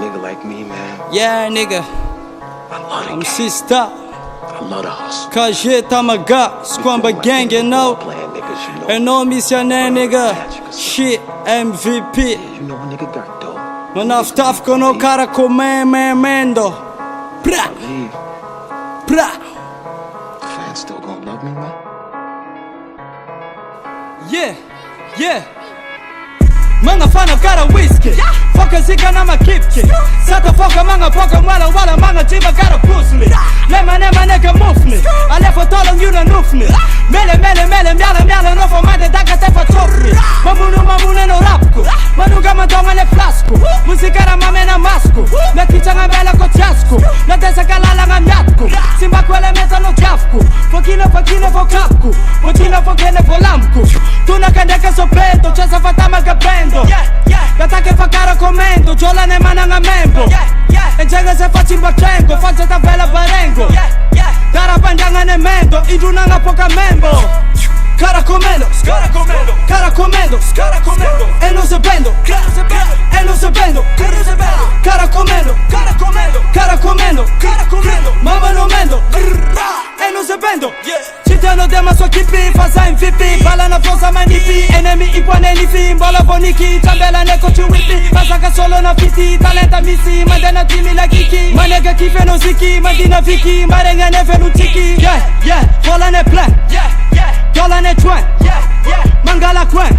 nigga like me, man. Yeah, nigga. I love the I'm game. sister. I love the hustle. KG Tamaga, Squamba Gang, you know. Playing niggas, you know. And no missionnaire, nigga. Shit, MVP. You know a nigga got dope. Manaftaaf kono kara komemendo. Pra, I leave. pra. Fans still gonna love me, man. Yeah, yeah. Mga fana kara whiskey. Foka zika na makipki. Sata foka mga poka wala mga jiba kara push me. Nema nigga move me. I left for tolong you na noof me. Mele myala no for mande daga tefa top me. Mamune no rapku. Manuga madonga le flasku. Musikara mame na masku. Na kichanga mbele ko chasku. Na tesa kalala nga myatku. Simba kwele meta no jafku. Fokine fo kapku. Mochina fokene fo lamku. Tuna kandeka so pento. Chasa fatama kapendo. Katake fakara komendo. Jola ne mananga membo. Enjenga se fachimba trengo. Fakse ta vela barengo. Kara pandanga ne mendo. Idunanga poka membo. Cara comendo, e non sapendo, cara comendo, mamma non mendo, e non sapendo. Citano dema sua kipi, faza MVP, bala na fosa manipi, enemy ipwane nifi, mbola boniki, tambela neko chiwipi, masaka solo na fiti, talenta misi, mandena timi la kiki, manega kife no ziki, mandina viki, marenga nefe no tiki, yeah, fola ne plan, Dola ne twen, mangala kwen,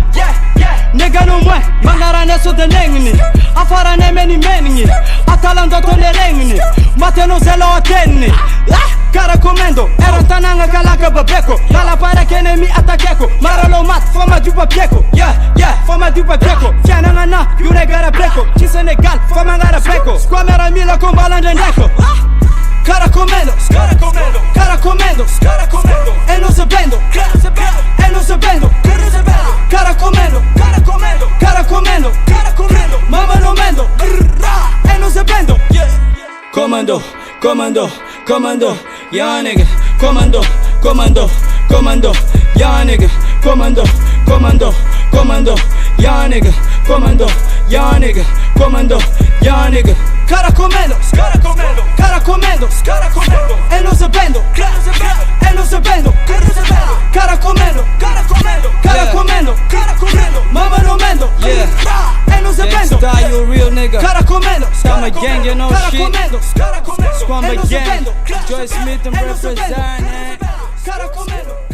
nega no mwen, mangara ne so de nengni, afara ne meni mengi, atalando to ne rengni, mate no zelo atenni, cara comendo, era tananga kalaka babeko, nala para kene mi atakeko, maralo mat, foma dupa pieko, foma dupa pieko, fiananga na, yune gara breko, ci Senegal, foma gara breko, squamera mila con balande ndeko, cara comendo, e non sapendo, cara comendo, mamma non mendo, e non sapendo, comando, yeah nigga, comando, yeah nigga, comando, yeah nigga, yeah nigga, cara comendo, e non sapendo, cara comendo, mamma non mendo, e non sapendo, Gangsta, you real nigga. cara comendo, Squamba Gang, you know shit. Squamba Gang, Joy Smith and representing. Cara comendo.